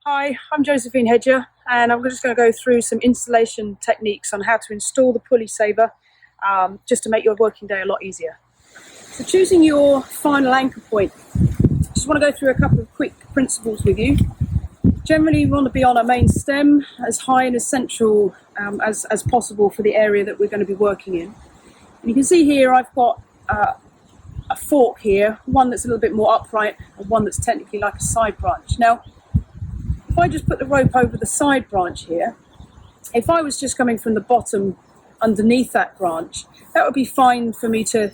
Hi, I'm Josephine Hedger, and I'm just going to go through some installation techniques on how to install the pulleySAVER just to make your working day a lot easier. So choosing your final anchor point, just want to go through a couple of quick principles with you. Generally, we want to be on our main stem as high and as central as possible for the area that we're going to be working in. And you can see here I've got a fork here, one that's a little bit more upright and one that's technically like a side branch. Now, if I just put the rope over the side branch here, if I was just coming from the bottom underneath that branch, that would be fine for me to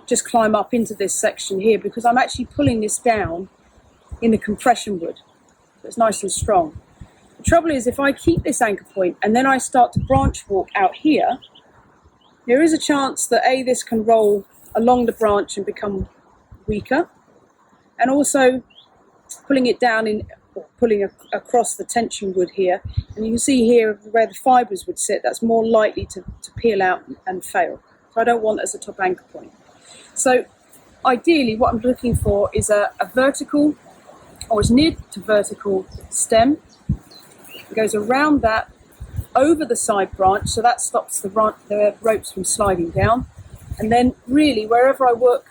just climb up into this section here, because I'm actually pulling this down in the compression wood. So it's nice and strong. The trouble is, if I keep this anchor point and then I start to branch walk out here, there is a chance that this can roll along the branch and become weaker, and also pulling it down pulling across the tension wood here, and you can see here where the fibres would sit, that's more likely to peel out and fail. So I don't want it as a top anchor point. So ideally what I'm looking for is a vertical, or as near to vertical stem. It goes around that, over the side branch, so that stops the ropes from sliding down. And then really wherever I work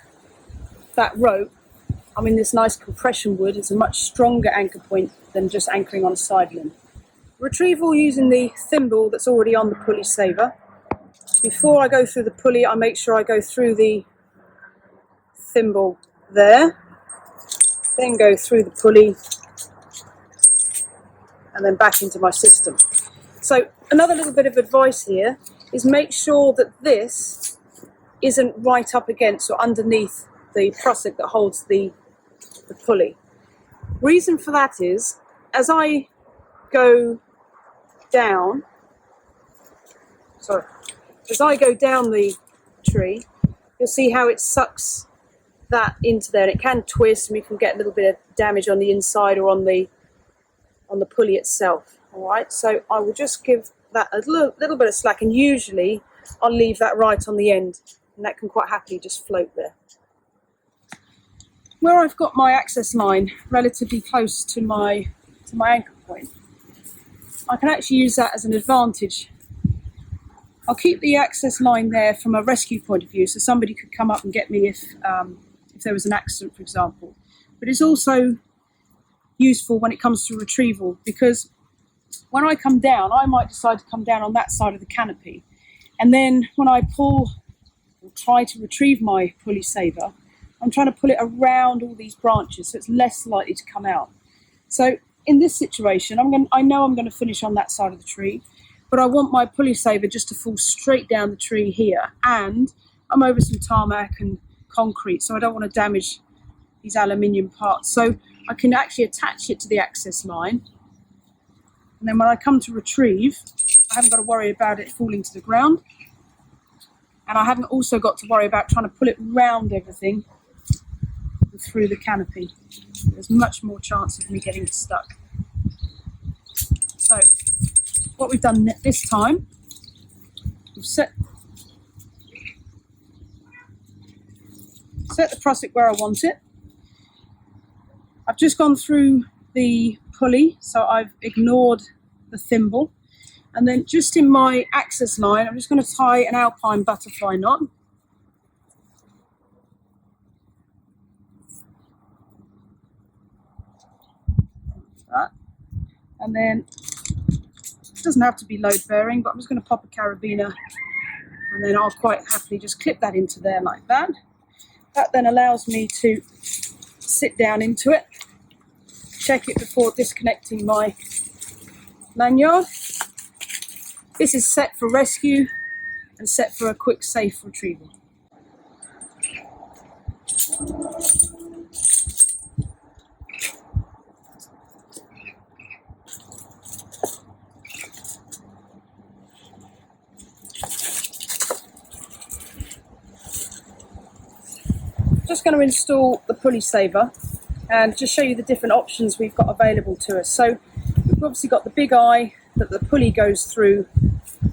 that rope, I'm in this nice compression wood. It's a much stronger anchor point than just anchoring on a side limb. Retrieval using the thimble that's already on the pulleySAVER. Before I go through the pulley, I make sure I go through the thimble there, then go through the pulley, and then back into my system. So another little bit of advice here is make sure that this isn't right up against or underneath the prusik that holds the pulley. Reason for that is, as I go down, the tree, you'll see how it sucks that into there, and it can twist, and you can get a little bit of damage on the inside or on the pulley itself. All right, so I will just give that a little bit of slack, and usually I'll leave that right on the end, and that can quite happily just float there. Where I've got my access line relatively close to my anchor point, I can actually use that as an advantage. I'll keep the access line there from a rescue point of view, so somebody could come up and get me if there was an accident, for example. But it's also useful when it comes to retrieval, because when I come down, I might decide to come down on that side of the canopy, and then when I pull or try to retrieve my pulleySAVER, I'm trying to pull it around all these branches, so it's less likely to come out. So in this situation, I know I'm going to finish on that side of the tree, but I want my pulleySAVER just to fall straight down the tree here, and I'm over some tarmac and concrete, so I don't want to damage these aluminium parts. So I can actually attach it to the access line, and then when I come to retrieve, I haven't got to worry about it falling to the ground, and I haven't also got to worry about trying to pull it round everything through the canopy. There's much more chance of me getting it stuck. So what we've done this time, we've set the prusik where I want it. I've just gone through the pulley, so I've ignored the thimble, and then just in my access line, I'm just going to tie an alpine butterfly knot. That. And then it doesn't have to be load bearing, but I'm just going to pop a carabiner, and then I'll quite happily just clip that into there like that. That then allows me to sit down into it, check it before disconnecting my lanyard. This is set for rescue and set for a quick, safe retrieval. Just going to install the pulleySAVER and just show you the different options we've got available to us. So we've obviously got the big eye that the pulley goes through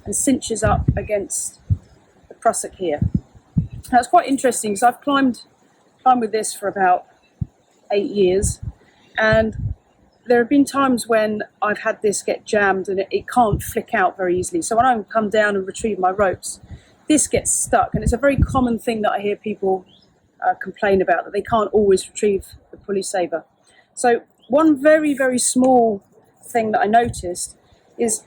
and cinches up against the prusik here. Now it's quite interesting because I've climbed with this for about 8 years, and there have been times when I've had this get jammed and it can't flick out very easily. So when I come down and retrieve my ropes, this gets stuck, and it's a very common thing that I hear people complain about, that they can't always retrieve the pulleySAVER. So one very, very small thing that I noticed is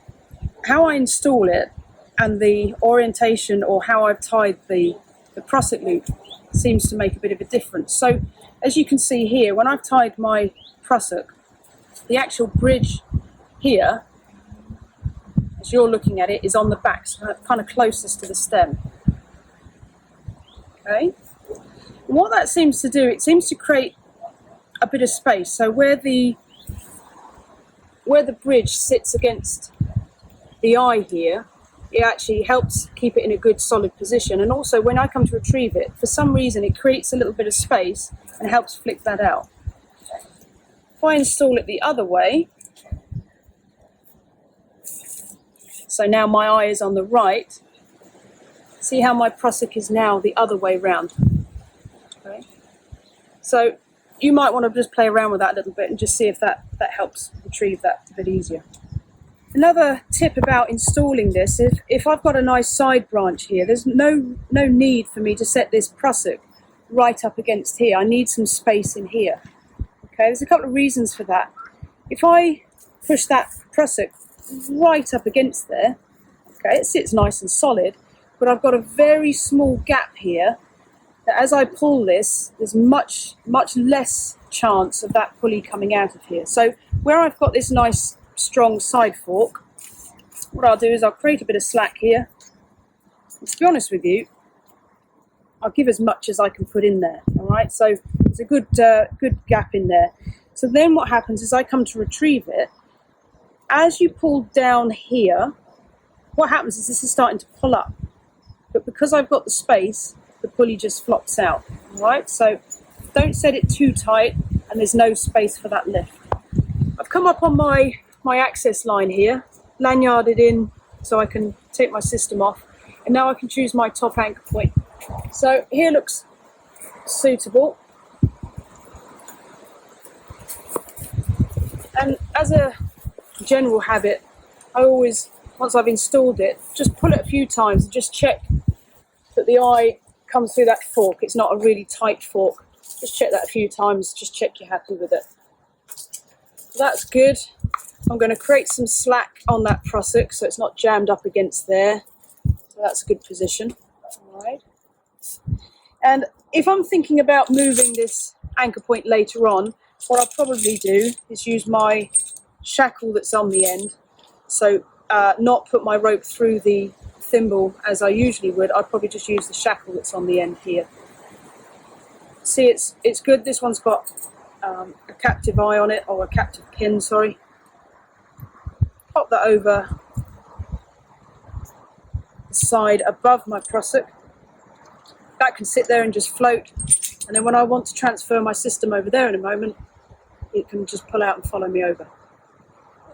how I install it, and the orientation or how I've tied the prusik loop seems to make a bit of a difference. So as you can see here, when I've tied my prusik, the actual bridge here, as you're looking at it, is on the back, so kind of closest to the stem. Okay, and what that seems to do, it seems to create a bit of space. So where the bridge sits against the eye here, it actually helps keep it in a good solid position. And also when I come to retrieve it, for some reason it creates a little bit of space and helps flick that out. If I install it the other way, so now my eye is on the right, see how my prusik is now the other way round. Okay. So you might want to just play around with that a little bit and just see if that helps retrieve that a bit easier. Another tip about installing this, if I've got a nice side branch here, there's no need for me to set this prusik right up against here. I need some space in here. Okay, there's a couple of reasons for that. If I push that prusik right up against there, okay, it sits nice and solid, but I've got a very small gap here that as I pull this, there's much less chance of that pulley coming out of here. So where I've got this nice strong side fork, what I'll do is I'll create a bit of slack here. And to be honest with you, I'll give as much as I can put in there. All right, so there's a good gap in there. So then what happens is I come to retrieve it. As you pull down here, what happens is this is starting to pull up, but because I've got the space, the pulley just flops out. All right, so don't set it too tight, and there's no space for that lift. I've come up on my access line here, lanyarded in so I can take my system off, and now I can choose my top anchor point. So here looks suitable, and as a general habit, I always, once I've installed it, just pull it a few times and just check that the eye comes through that fork. It's not a really tight fork. Just check that a few times, just check you're happy with it. That's good. I'm going to create some slack on that prusik so it's not jammed up against there. So that's a good position. All right. And if I'm thinking about moving this anchor point later on, what I'll probably do is use my shackle that's on the end. So not put my rope through the thimble as I usually would. I'd probably just use the shackle that's on the end here. See, it's good. This one's got a captive eye on it, or a captive pin, sorry. Pop that over the side above my prusik. That can sit there and just float, and then when I want to transfer my system over there in a moment, it can just pull out and follow me over.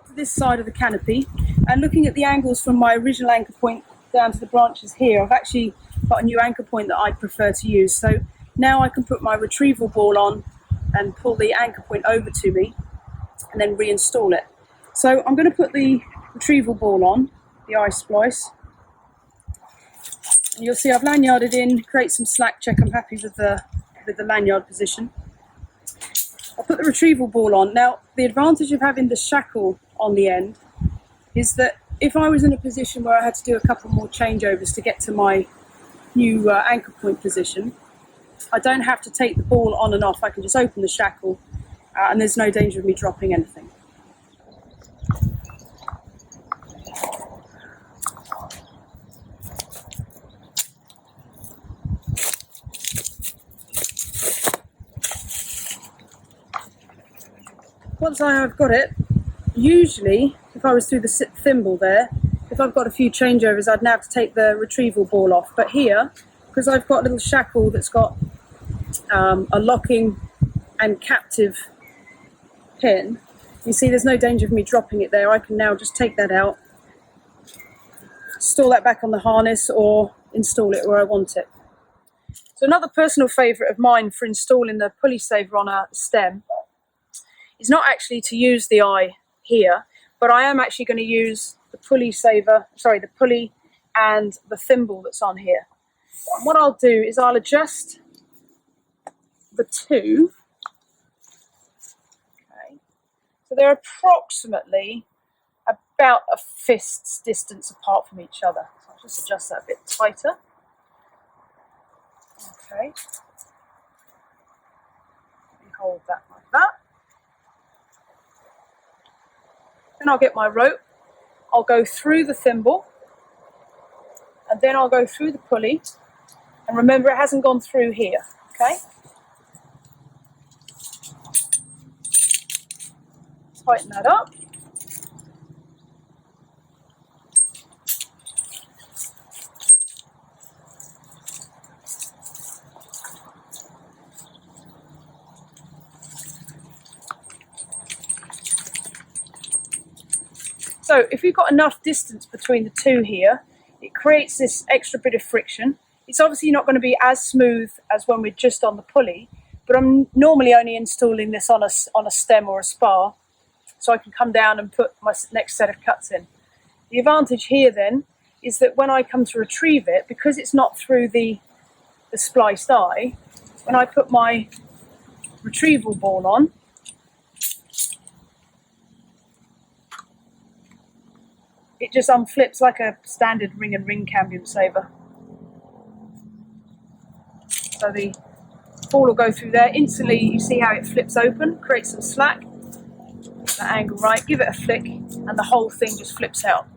To this side of the canopy, and looking at the angles from my original anchor point down to the branches here, I've actually got a new anchor point that I prefer to use. So now I can put my retrieval ball on and pull the anchor point over to me and then reinstall it. So I'm going to put the retrieval ball on, the eye splice. And you'll see I've lanyarded in, create some slack, check I'm happy with the lanyard position. I'll put the retrieval ball on. Now, the advantage of having the shackle on the end is that if I was in a position where I had to do a couple more changeovers to get to my new anchor point position, I don't have to take the ball on and off. I can just open the shackle and there's no danger of me dropping anything. Once I have got it, usually if I was through the thimble there, if I've got a few changeovers, I'd now have to take the retrieval ball off. But here, because I've got a little shackle that's got a locking and captive pin, you see there's no danger of me dropping it there. I can now just take that out, install that back on the harness, or install it where I want it. So another personal favourite of mine for installing the pulleySAVER on a stem is not actually to use the eye here, but I am actually going to use the pulleySAVER, sorry, the pulley and the thimble that's on here. And what I'll do is I'll adjust the two. Okay, so they're approximately about a fist's distance apart from each other. So I'll just adjust that a bit tighter. Okay, let me hold that like that. Then I'll get my rope, I'll go through the thimble, and then I'll go through the pulley. And remember, it hasn't gone through here, okay? Tighten that up. So if we've got enough distance between the two here, it creates this extra bit of friction. It's obviously not going to be as smooth as when we're just on the pulley, but I'm normally only installing this on a stem or a spar, so I can come down and put my next set of cuts in. The advantage here then is that when I come to retrieve it, because it's not through the spliced eye, when I put my retrieval ball on, it just unflips like a standard ring and ring cambium saver. So the ball will go through there. Instantly you see how it flips open, creates some slack. Get that angle right, give it a flick, and the whole thing just flips out.